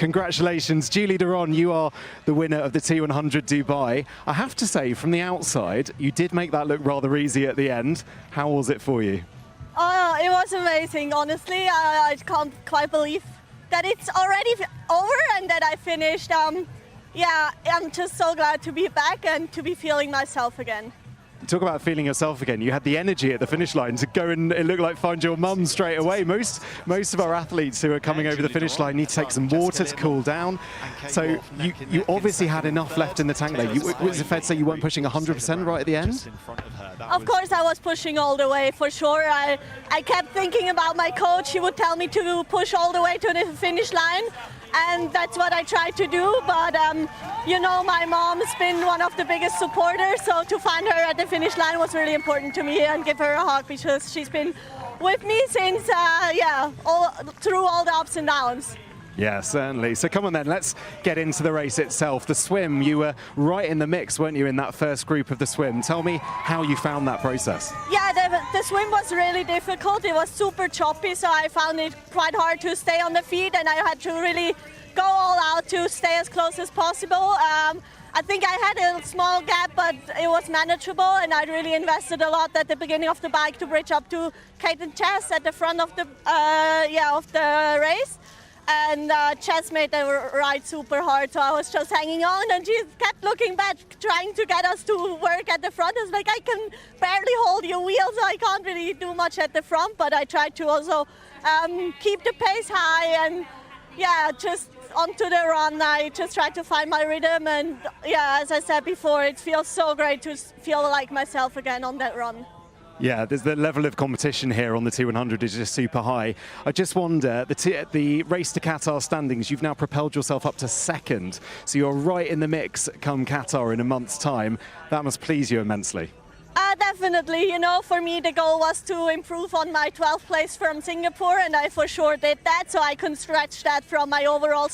Congratulations, Julie Derron, you are the winner of the T100 Dubai. I have to say, from the outside, you did make that look rather easy at the end. How was it for you? Oh, it was amazing, honestly. I can't quite believe that it's already over and that I finished. Yeah, I'm just so glad to be back and to be feeling myself again. Talk about feeling yourself again. You had the energy at the finish line to go and it looked like find your mum straight away. Most of our athletes who are coming over the finish line need to take some water to cool down. So you obviously had enough left in the tank there. Was it fair to say you weren't pushing 100% right at the end? Of course I was pushing all the way, for sure. I kept thinking about my coach. He would tell me to push all the way to the finish line. And that's what I tried to do, but you know, my mom's been one of the biggest supporters, so to find her at the finish line was really important to me and give her a hug because she's been with me since, through all the ups and downs. Yeah, certainly. So come on then, let's get into the race itself. The swim, you were right in the mix, weren't you, in that first group of the swim? Tell me how you found that process. Yeah, the swim was really difficult. It was super choppy, so I found it quite hard to stay on the feet, and I had to really go all out to stay as close as possible. I think I had a small gap, but it was manageable, and I really invested a lot at the beginning of the bike to bridge up to Kate and Jess at the front of the race. And Jess made the ride super hard, so I was just hanging on, and she kept looking back, trying to get us to work at the front. I was like, I can barely hold your wheel, so I can't really do much at the front, but I tried to also keep the pace high, and yeah, just onto the run, I just tried to find my rhythm, and yeah, as I said before, it feels so great to feel like myself again on that run. Yeah, there's the level of competition here on the T100 is just super high. I just wonder, the race to Qatar standings, you've now propelled yourself up to second, so you're right in the mix come Qatar in a month's time. That must please you immensely. Definitely, you know, for me the goal was to improve on my 12th place from Singapore, and I for sure did that, so I can stretch that from my overall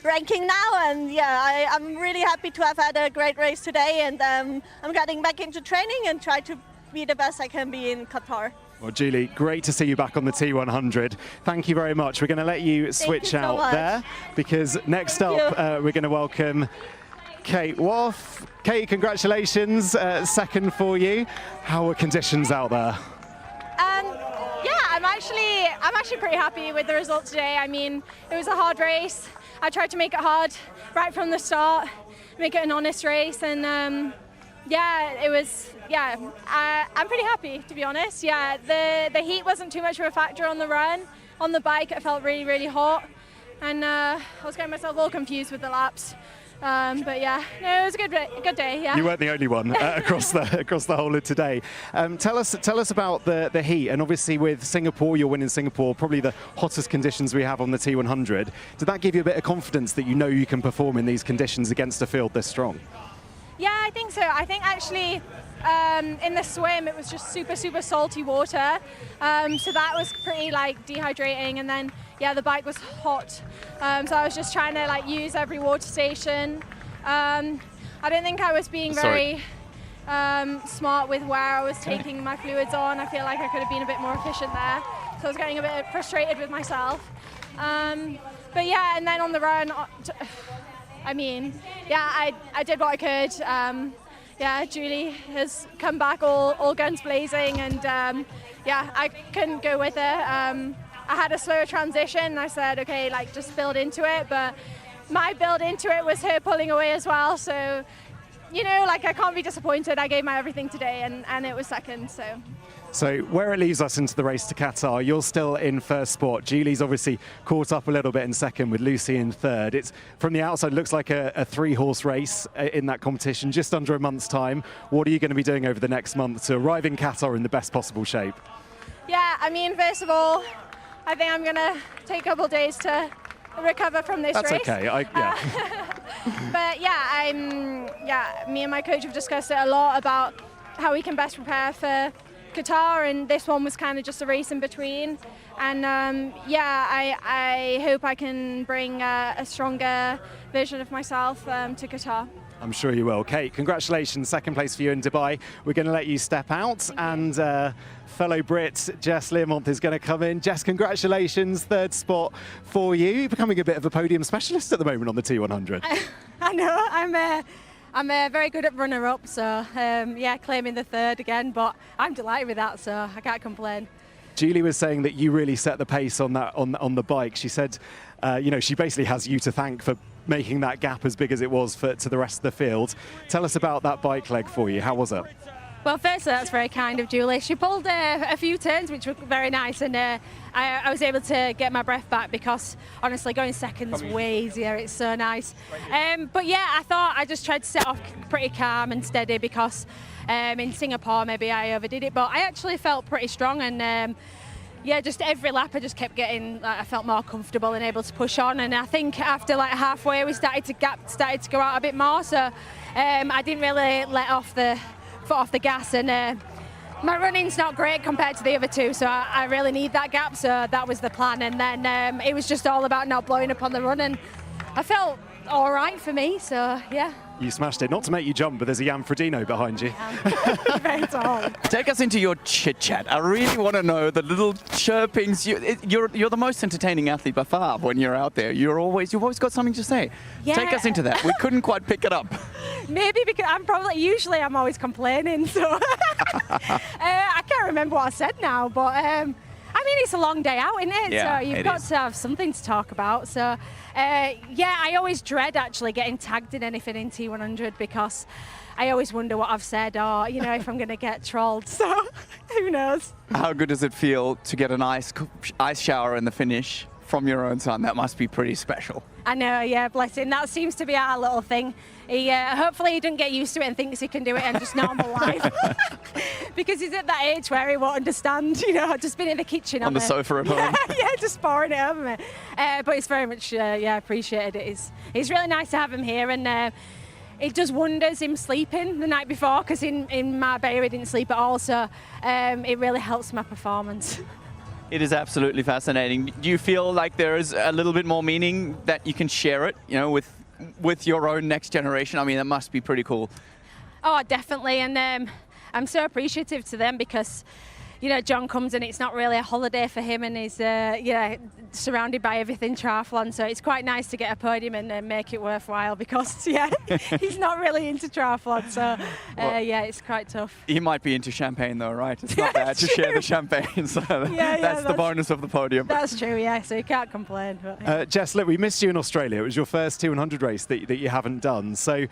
ranking now. And yeah, I'm really happy to have had a great race today, and I'm getting back into training and try to be the best I can be in Qatar. Well, Julie, great to see you back on the T100. Thank you very much. We're going to let you switch out there, because next up we're going to welcome Kate Waugh. Kate, congratulations, second for you. How are conditions out there? Yeah, I'm actually pretty happy with the result today. I mean, it was a hard race. I tried to make it hard right from the start, make it an honest race, and yeah, it was. Yeah, I'm pretty happy, to be honest. Yeah, the heat wasn't too much of a factor on the run. On the bike, it felt really, really hot, and I was getting myself all confused with the laps. But yeah, no, it was a good day. Yeah. You weren't the only one across the whole of today. Tell us about the heat, and obviously with Singapore, you're winning Singapore, probably the hottest conditions we have on the T100. Did that give you a bit of confidence that you know you can perform in these conditions against a field this strong? Yeah, I think so. I think actually in the swim it was just super salty water, so that was pretty like dehydrating, and then yeah, the bike was hot, so I was just trying to like use every water station. I don't think I was being very smart with where I was taking my fluids on. I feel like I could have been a bit more efficient there, so I was getting a bit frustrated with myself. But yeah, and then on the run, I mean, yeah, I did what I could. Yeah, Julie has come back all guns blazing, and yeah, I couldn't go with it. I had a slower transition. I said, okay, like just build into it, but my build into it was her pulling away as well. So, you know, like I can't be disappointed. I gave my everything today, and it was second. So where it leaves us into the race to Qatar, you're still in first spot. Julie's obviously caught up a little bit in second with Lucy in third. It's from the outside looks like a three-horse race in that competition, just under a month's time. What are you going to be doing over the next month to arrive in Qatar in the best possible shape? Yeah, I mean, first of all, I think I'm going to take a couple of days to recover from this race. That's okay. But yeah, me and my coach have discussed it a lot about how we can best prepare for Qatar, and this one was kind of just a race in between. And yeah, I hope I can bring a stronger version of myself to Qatar. I'm sure you will. Kate, congratulations, second place for you in Dubai. We're going to let you step out, and fellow Brit Jess Learmonth is going to come in. Jess, congratulations, third spot for you. You're becoming a bit of a podium specialist at the moment on the T100. I know, I'm very good at runner-up, so yeah, claiming the third again, but I'm delighted with that, so I can't complain. Julie was saying that you really set the pace on that on the bike. She said, you know, she basically has you to thank for making that gap as big as it was to the rest of the field. Tell us about that bike leg for you. How was it? Well, firstly, that's very kind of Julie. She pulled a few turns, which were very nice, and I was able to get my breath back because, honestly, going second's way easier. It's so nice. But yeah, I thought I just tried to set off pretty calm and steady because in Singapore maybe I overdid it, but I actually felt pretty strong, and yeah, just every lap I just kept getting, I felt more comfortable and able to push on, and I think after like halfway we started to go out a bit more, so I didn't really let off the foot off the gas, and my running's not great compared to the other two, so I really need that gap, so that was the plan, and then it was just all about not blowing up on the run, and I felt all right for me, so yeah. You smashed it. Not to make you jump, but there's a Jan Frodeno behind you. Very tall. Take us into your chit chat. I really want to know the little chirpings. You're the most entertaining athlete by far when you're out there. You've always got something to say. Yeah. Take us into that. We couldn't quite pick it up. Maybe because usually I'm always complaining, so I can't remember what I said now, but I mean, it's a long day out, isn't it? Yeah, so you've got to have something to talk about. So yeah, I always dread actually getting tagged in anything in T100 because I always wonder what I've said, or you know, if I'm going to get trolled. So who knows? How good does it feel to get an ice shower in the finish from your own son? That must be pretty special. I know, yeah, bless him. That seems to be our little thing. Hopefully he doesn't get used to it and thinks he can do it and just normal life. Because he's at that age where he won't understand, you know, just been in the kitchen. On the sofa at home. Yeah, just pouring it over me. But it's very much, yeah, appreciated. It's really nice to have him here, and it does wonders him sleeping the night before, because in Marbella he didn't sleep at all, so it really helps my performance. It is absolutely fascinating. Do you feel like there is a little bit more meaning that you can share it, you know, with your own next generation? I mean, that must be pretty cool. Oh, definitely, and I'm so appreciative to them because, you know, John comes and it's not really a holiday for him, and he's yeah, surrounded by everything triathlon, so it's quite nice to get a podium and make it worthwhile because, yeah, he's not really into triathlon, so well, yeah, it's quite tough. He might be into champagne though, right? It's not bad to share the champagne, so that's the bonus of the podium. That's true, yeah, so you can't complain. But, Jess, look, we missed you in Australia. It was your first T100 race that you haven't done, so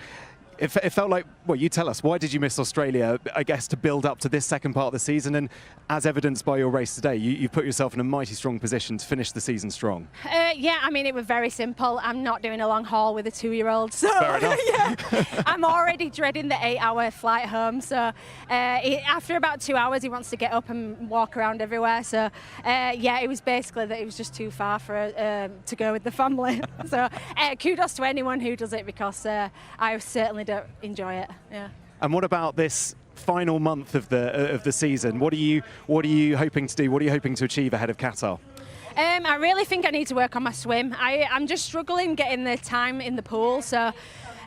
it felt like, well, you tell us, why did you miss Australia, I guess, to build up to this second part of the season? And as evidenced by your race today, you put yourself in a mighty strong position to finish the season strong. Yeah, I mean, it was very simple. I'm not doing a long haul with a 2-year-old, so fair enough. Yeah, I'm already dreading the 8-hour flight home. So after about 2 hours, he wants to get up and walk around everywhere. So yeah, it was basically that it was just too far for to go with the family. So kudos to anyone who does it, because I certainly don't enjoy it. Yeah. And what about this final month of the season? What are you hoping to do? What are you hoping to achieve ahead of Qatar? I really think I need to work on my swim. I'm just struggling getting the time in the pool, so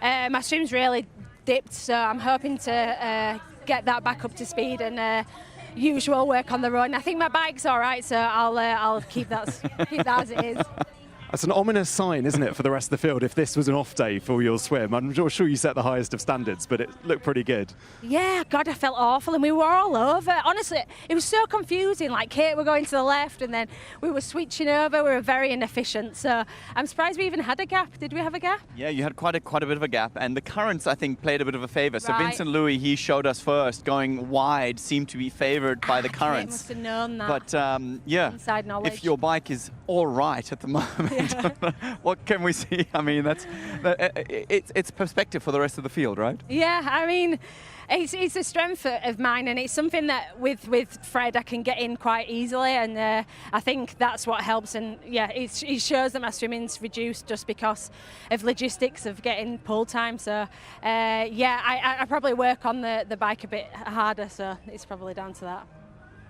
my swim's really dipped. So I'm hoping to get that back up to speed and usual work on the run. I think my bike's all right, so I'll keep that as it is. That's an ominous sign, isn't it, for the rest of the field, if this was an off day for your swim? I'm sure you set the highest of standards, but it looked pretty good. Yeah, God, I felt awful, and we were all over. Honestly, it was so confusing. Like, Kate were going to the left, and then we were switching over. We were very inefficient, so I'm surprised we even had a gap. Did we have a gap? Yeah, you had quite a bit of a gap, and the currents, I think, played a bit of a favour. So Right. Vincent Louis, he showed us first, going wide, seemed to be favoured by the Kate currents. must have known that. But yeah, Inside knowledge. if your bike is all right at the moment, what can we see? I mean, it's perspective for the rest of the field, right? Yeah, I mean, it's a strength of mine, and it's something that with Fred I can get in quite easily, and I think that's what helps. And yeah, it shows that my swimming's reduced just because of logistics of getting pull time. So yeah, I probably work on the bike a bit harder, so it's probably down to that.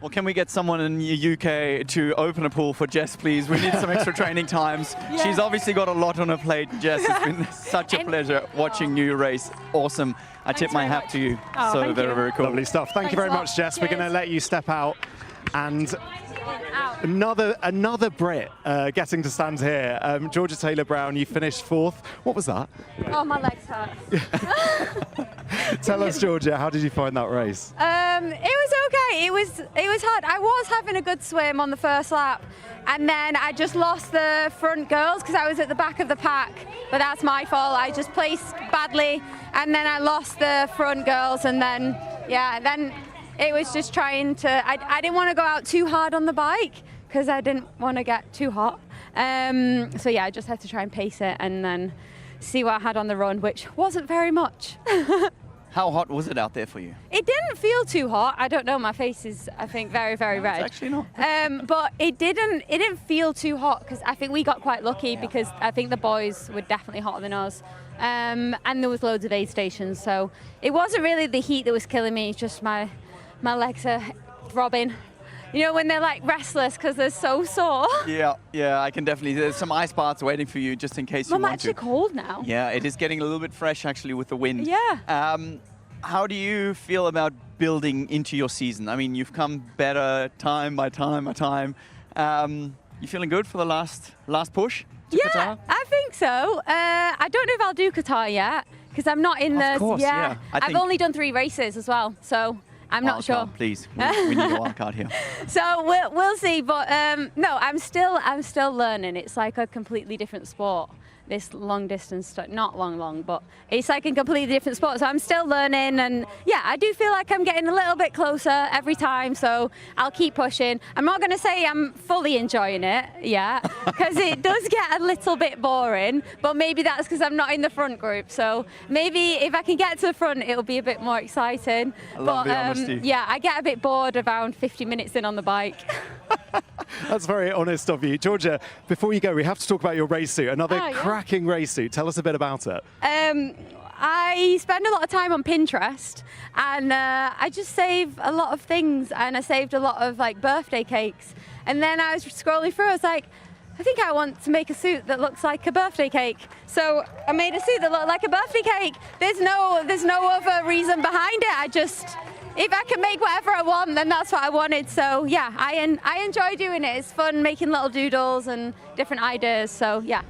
Well, can we get someone in the UK to open a pool for Jess, please? We need some extra training times. Yeah. She's obviously got a lot on her plate. Jess, it's been such a pleasure watching you race. Awesome. I tip my hat to you. Oh, So thank very, you. very cool. Lovely stuff. Thank you very much, Jess. We're going to let you step out. And another Brit getting to stand here. Georgia Taylor-Brown, you finished 4th. What was that? Oh, my legs hurt. Tell us, Georgia, how did you find that race? It was okay. It was hard. I was having a good swim on the first lap, and then I just lost the front girls because I was at the back of the pack. But that's my fault. I just placed badly, and then I lost the front girls, and then it was just trying to. I didn't want to go out too hard on the bike because I didn't want to get too hot. So yeah, I just had to try and pace it and then see what I had on the run, which wasn't very much. How hot was it out there for you? It didn't feel too hot. I don't know. My face is, I think, very, very red. It's actually not. But it didn't feel too hot because I think we got quite lucky because I think the boys were definitely hotter than us. And there was loads of aid stations, so it wasn't really the heat that was killing me. It's just my legs are throbbing. You know, when they're like restless because they're so sore. Yeah, I can definitely. There's some ice baths waiting for you just in case you I'm want actually to. cold now. Yeah, it is getting a little bit fresh actually with the wind. Yeah. How do you feel about building into your season? I mean, you've come better time by time by time. You feeling good for the last push to Yeah, Qatar? I think so. I don't know if I'll do Qatar yet because I'm not in the. Of course, yeah. I've only done 3 races as well, so I'm not sure. Wildcard, please, we need a wild card here. So we'll see, but no, I'm still learning. It's like a completely different sport. This long distance stuff, not long, but it's like a completely different sport. So I'm still learning, and yeah, I do feel like I'm getting a little bit closer every time. So I'll keep pushing. I'm not going to say I'm fully enjoying it, because it does get a little bit boring. But maybe that's because I'm not in the front group. So maybe if I can get to the front, it'll be a bit more exciting. I love the honesty. Yeah, I get a bit bored around 50 minutes in on the bike. That's very honest of you. Georgia, before you go, we have to talk about your race suit. Another cracking race suit. Tell us a bit about it. I spend a lot of time on Pinterest, and I just save a lot of things, and I saved a lot of like birthday cakes. And then I was scrolling through, I was like, I think I want to make a suit that looks like a birthday cake. So I made a suit that looked like a birthday cake. There's no other reason behind it. If I can make whatever I want, then that's what I wanted. So yeah, I enjoy doing it. It's fun making little doodles and different ideas. So yeah.